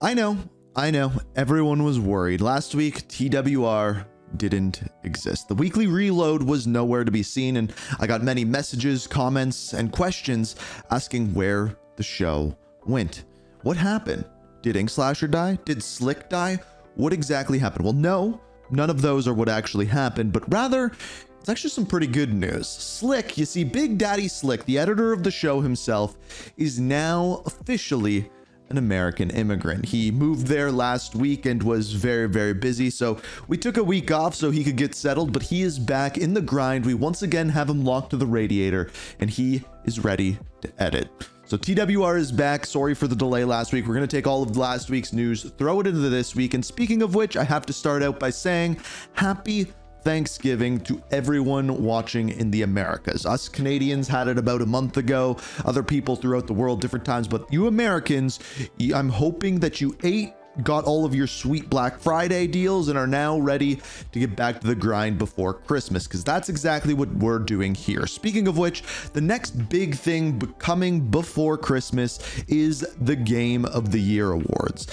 I know, everyone was worried. Last week, TWR didn't exist. The weekly reload was nowhere to be seen, and I got many messages, comments, and questions asking where the show went. What happened? Did Inkslasher die? Did Slick die? What exactly happened? Well, no, none of those are what actually happened, but rather, it's actually some pretty good news. Slick, you see, Big Daddy Slick, the editor of the show himself, is now officially an American immigrant. He moved there last week and was very busy, so we took a week off so he could get settled, but he is back in the grind. We once again have him locked to the radiator, and he is ready to edit. So TWR is back. Sorry for the delay last week. We're going to take all of last week's news, throw it into this week, and speaking of which, I have to start out by saying happy Thanksgiving to everyone watching in the Americas. Us Canadians had it about a month ago, other people throughout the world, different times, but you Americans, I'm hoping that you got all of your sweet Black Friday deals and are now ready to get back to the grind before Christmas, because that's exactly what we're doing here. Speaking of which, the next big thing coming before Christmas is the Game of the Year Awards.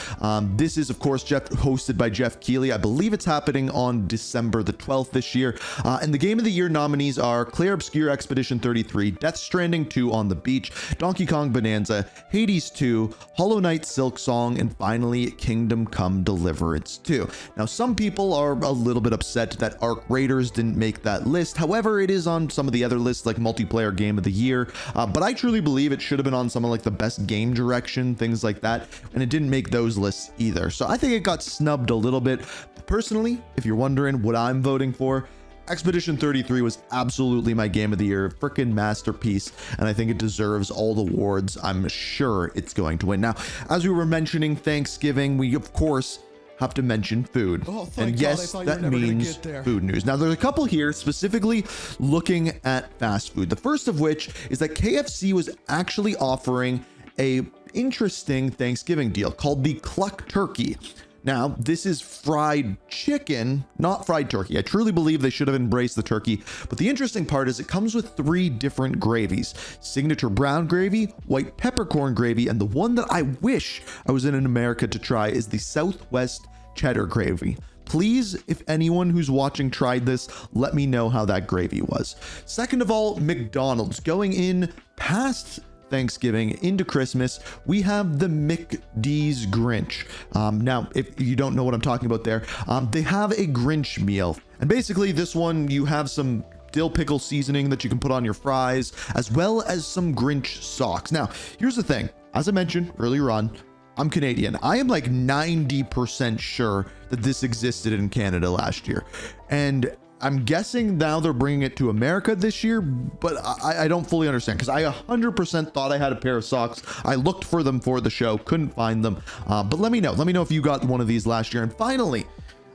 This is, of course, hosted by Jeff Keighley. I believe it's happening on December the 12th this year. And the Game of the Year nominees are Claire Obscure Expedition 33, Death Stranding 2 on the Beach, Donkey Kong Bonanza, Hades 2, Hollow Knight Silk Song, and finally Kingdom Come Deliverance 2. Now, some people are a little bit upset that Ark Raiders didn't make that list. However, it is on some of the other lists like Multiplayer Game of the Year, but I truly believe it should have been on some of like the Best Game Direction, things like that, and it didn't make those lists either. So I think it got snubbed a little bit. Personally, if you're wondering what I'm voting for, Expedition 33 was absolutely my Game of the Year, freaking masterpiece, and I think it deserves all the awards. I'm sure it's going to win. Now, as we were mentioning Thanksgiving, we of course have to mention food. Oh, and yes, that means food news. Now, there's a couple here specifically looking at fast food. The first of which is that KFC was actually offering a interesting Thanksgiving deal called the Cluck Turkey. Now, this is fried chicken, not fried turkey. I truly believe they should have embraced the turkey, but the interesting part is it comes with 3 different gravies: signature brown gravy, white peppercorn gravy, and the one that I wish I was in America to try is the Southwest cheddar gravy. Please, if anyone who's watching tried this, let me know how that gravy was. Second of all, McDonald's. Going in past Thanksgiving into Christmas, we have the McD's Grinch. Now, if you don't know what I'm talking about there, they have a Grinch meal. And basically this one, you have some dill pickle seasoning that you can put on your fries, as well as some Grinch socks. Now, here's the thing. As I mentioned earlier on, I'm Canadian. I am like 90% sure that this existed in Canada last year. And I'm guessing now they're bringing it to America this year, but I don't fully understand, because I 100% thought I had a pair of socks. I looked for them for the show, couldn't find them, but let me know if you got one of these last year. And finally,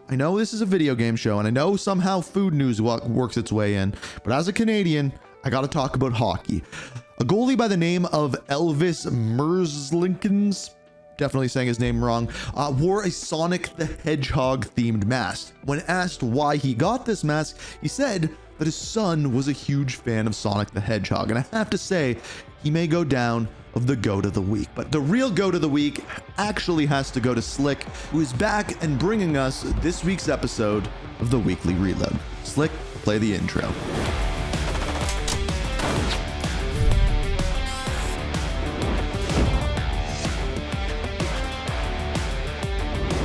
I know this is a video game show, and I know somehow food news works its way in, but as a Canadian, I gotta talk about hockey. A goalie by the name of Elvis Merzlikins, definitely saying his name wrong, wore a Sonic the Hedgehog themed mask. When asked why he got this mask, he said that his son was a huge fan of Sonic the Hedgehog. And I have to say, he may go down of the GOAT of the week, but the real GOAT of the week actually has to go to Slick, who is back and bringing us this week's episode of the Weekly Reload. Slick, play the intro.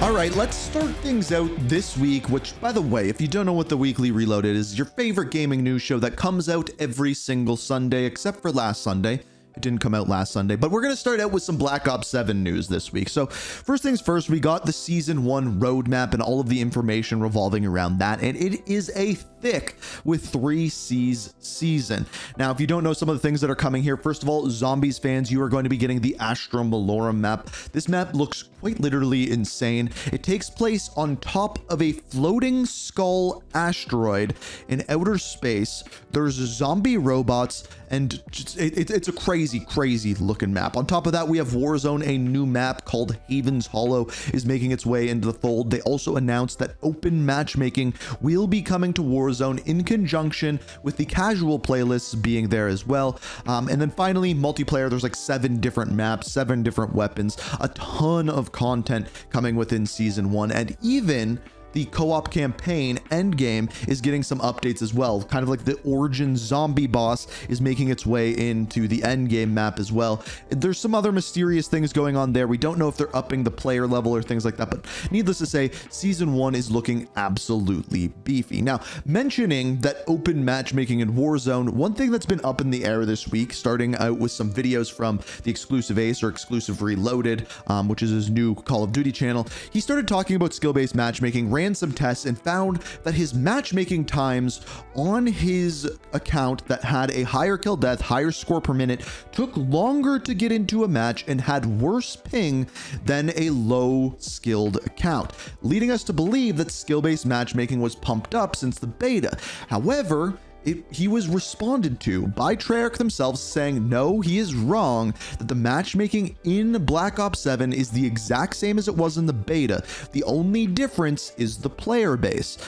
All right, let's start things out this week, which, by the way, if you don't know what the Weekly Reload is your favorite gaming news show that comes out every single Sunday, except for last Sunday. It didn't come out last Sunday, but we're going to start out with some Black Ops 7 news this week. So first things first, we got the Season 1 roadmap and all of the information revolving around that, and it is a thick with 3 C's season. Now, if you don't know some of the things that are coming here, first of all, Zombies fans, you are going to be getting the Astra Malorum map. This map looks quite literally insane. It takes place on top of a floating skull asteroid in outer space. There's zombie robots, and it's a crazy looking map. On top of that, we have Warzone. A new map called Haven's Hollow is making its way into the fold. They also announced that open matchmaking will be coming to Warzone Warzone in conjunction with the casual playlists being there as well. And then finally, multiplayer, there's like 7 different maps, 7 different weapons, a ton of content coming within Season 1, and even the co-op campaign endgame is getting some updates as well. Kind of like the Origin zombie boss is making its way into the endgame map as well. There's some other mysterious things going on there. We don't know if they're upping the player level or things like that, but needless to say, Season 1 is looking absolutely beefy. Now, mentioning that open matchmaking in Warzone, one thing that's been up in the air this week, starting out with some videos from the Exclusive Ace or Exclusive Reloaded, which is his new Call of Duty channel, he started talking about skill-based matchmaking, ran some tests, and found that his matchmaking times on his account that had a higher kill death, higher score per minute, took longer to get into a match and had worse ping than a low skilled account, leading us to believe that skill-based matchmaking was pumped up since the beta. However, he was responded to by Treyarch themselves saying, no, he is wrong, that the matchmaking in Black Ops 7 is the exact same as it was in the beta. The only difference is the player base.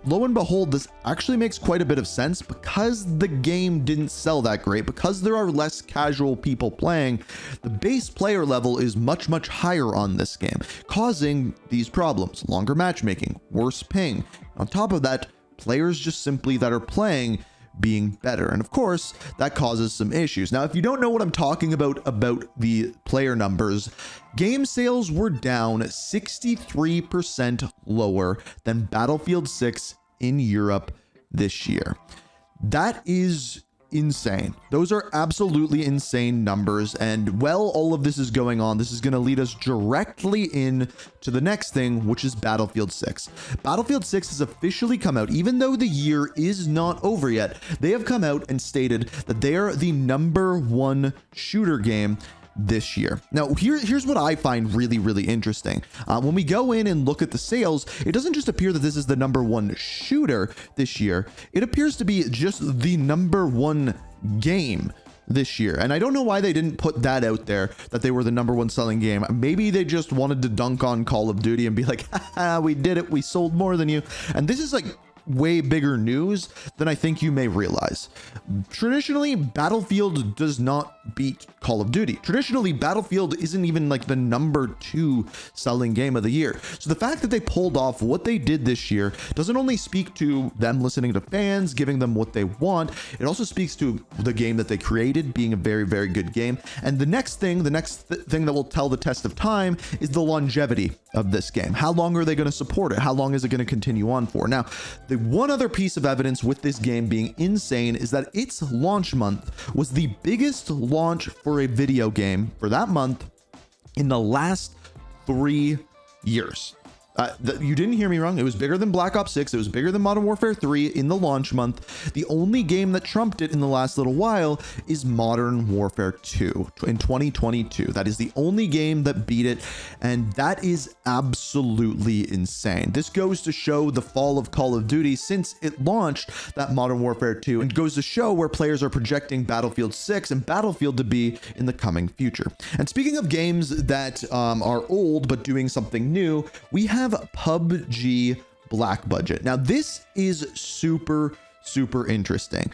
Lo and behold, this actually makes quite a bit of sense because the game didn't sell that great, because there are less casual people playing. The base player level is much, much higher on this game, causing these problems: longer matchmaking, worse ping. On top of that, players just simply that are playing being better. And of course, that causes some issues. Now, if you don't know what I'm talking about the player numbers, game sales were down 63% lower than Battlefield 6 in Europe this year. That is insane. Those are absolutely insane numbers. And while all of this is going on, this is going to lead us directly in to the next thing, which is Battlefield 6. Battlefield 6 has officially come out. Even though the year is not over yet, they have come out and stated that they are the #1 shooter game this year. Now, here's what I find really, really interesting. When we go in and look at the sales, it doesn't just appear that this is the #1 shooter this year. It appears to be just the #1 game this year. And I don't know why they didn't put that out there, that they were the #1 selling game. Maybe they just wanted to dunk on Call of Duty and be like, haha, we did it. We sold more than you. And this is like way bigger news than I think you may realize. Traditionally, Battlefield does not beat Call of Duty. Traditionally, Battlefield isn't even like the #2 selling game of the year. So the fact that they pulled off what they did this year doesn't only speak to them listening to fans, giving them what they want, it also speaks to the game that they created being a very, very good game. And the next thing that will tell the test of time is the longevity of this game. How long are they going to support it? How long is it going to continue on for? Now, the one other piece of evidence with this game being insane is that its launch month was the biggest launch for a video game for that month in the last 3 years. You didn't hear me wrong. It was bigger than Black Ops 6. It was bigger than Modern Warfare 3 in the launch month. The only game that trumped it in the last little while is Modern Warfare 2 in 2022. That is the only game that beat it, and that is absolutely insane. This goes to show the fall of Call of Duty since it launched that Modern Warfare 2, and goes to show where players are projecting Battlefield 6 and Battlefield to be in the coming future. And speaking of games that are old but doing something new, we have PUBG Black Budget. Now, this is super interesting.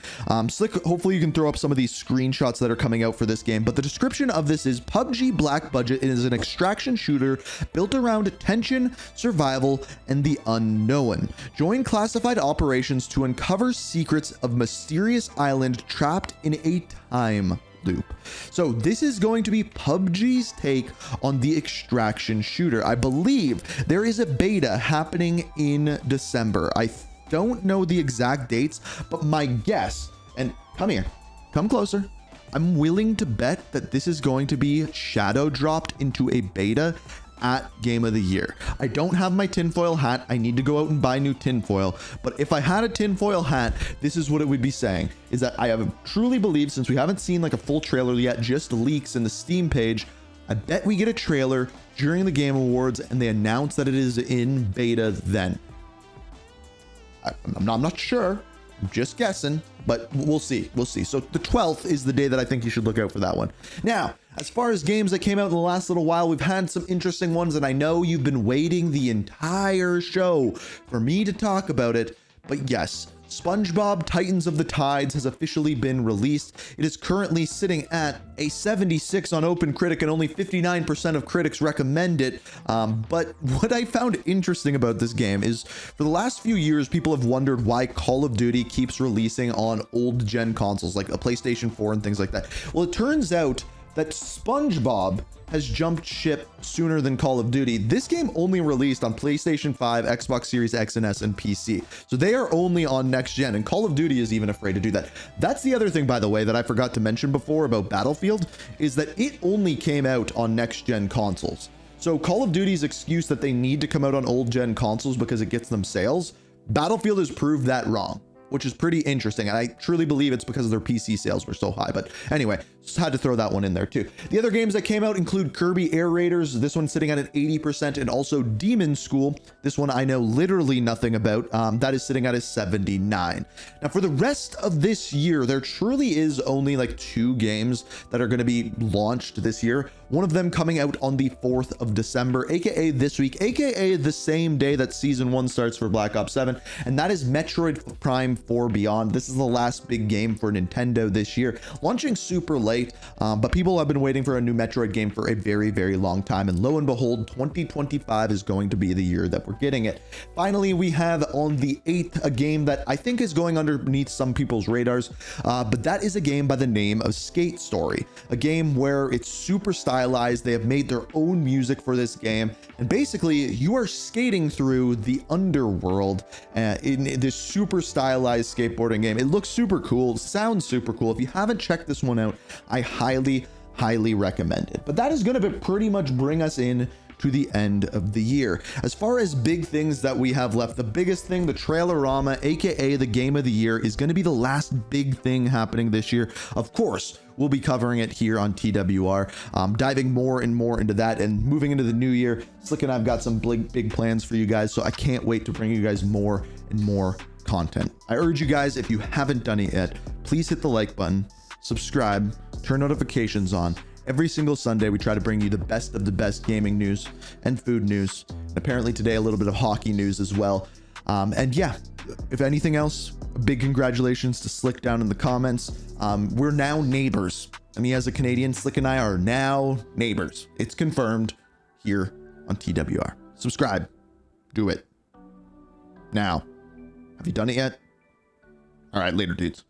Slick, hopefully you can throw up some of these screenshots that are coming out for this game, but the description of this is PUBG Black Budget is an extraction shooter built around tension, survival, and the unknown. Join classified operations to uncover secrets of mysterious island trapped in a time loop. So this is going to be PUBG's take on the extraction shooter. I believe there is a beta happening in December. I don't know the exact dates, but my guess, and come here, come closer, I'm willing to bet that this is going to be shadow dropped into a beta at Game of the Year. I don't have my tinfoil hat. I need to go out and buy new tinfoil. But if I had a tinfoil hat, this is what it would be saying, is that I have truly believed, since we haven't seen like a full trailer yet, just leaks in the Steam page, I bet we get a trailer during the Game Awards and they announce that it is in beta then. I'm not sure. I'm just guessing, but we'll see. We'll see. So the 12th is the day that I think you should look out for that one. Now, as far as games that came out in the last little while, we've had some interesting ones, and I know you've been waiting the entire show for me to talk about it. But yes, SpongeBob Titans of the Tides has officially been released. It is currently sitting at a 76 on OpenCritic, and only 59% of critics recommend it. But what I found interesting about this game is, for the last few years, people have wondered why Call of Duty keeps releasing on old gen consoles like a PlayStation 4 and things like that. Well, it turns out that SpongeBob has jumped ship sooner than Call of Duty. This game only released on PlayStation 5, Xbox Series X and S, and PC. So they are only on next gen, and Call of Duty is even afraid to do that. That's the other thing, by the way, that I forgot to mention before about Battlefield, is that it only came out on next gen consoles. So Call of Duty's excuse that they need to come out on old gen consoles because it gets them sales, Battlefield has proved that wrong, which is pretty interesting. And I truly believe it's because their PC sales were so high. But anyway, just had to throw that one in there too. The other games that came out include Kirby Air Raiders. This one's sitting at an 80%, and also Demon School. This one I know literally nothing about. That is sitting at a 79. Now for the rest of this year, there truly is only like 2 games that are going to be launched this year. One of them coming out on the 4th of December, aka this week, aka the same day that Season 1 starts for Black Ops 7, and that is Metroid Prime 4 Beyond. This is the last big game for Nintendo this year, launching super late, but people have been waiting for a new Metroid game for a very, very long time, and lo and behold, 2025 is going to be the year that we're getting it. Finally, we have on the 8th a game that I think is going underneath some people's radars, but that is a game by the name of Skate Story, a game where it's super stylized. They have made their own music for this game, and basically you are skating through the underworld in this super stylized skateboarding game. It looks super cool, sounds super cool. If you haven't checked this one out, I highly recommend it. But that is going to pretty much bring us in to the end of the year. As far as big things that we have left, the biggest thing, the Trailerama, aka the game of the year, is going to be the last big thing happening this year. Of course, we'll be covering it here on TWR, diving more and more into that, and moving into the new year. Slick and I've got some big plans for you guys, so I can't wait to bring you guys more and more content. I urge you guys, if you haven't done it yet, please hit the like button, subscribe, turn notifications on. Every single Sunday, we try to bring you the best of the best gaming news and food news. And apparently today, a little bit of hockey news as well. And yeah, if anything else, a big congratulations to Slick down in the comments. We're now neighbors. I mean, as a Canadian, Slick and I are now neighbors. It's confirmed here on TWR. Subscribe. Do it. Now. Have you done it yet? All right, later, dudes.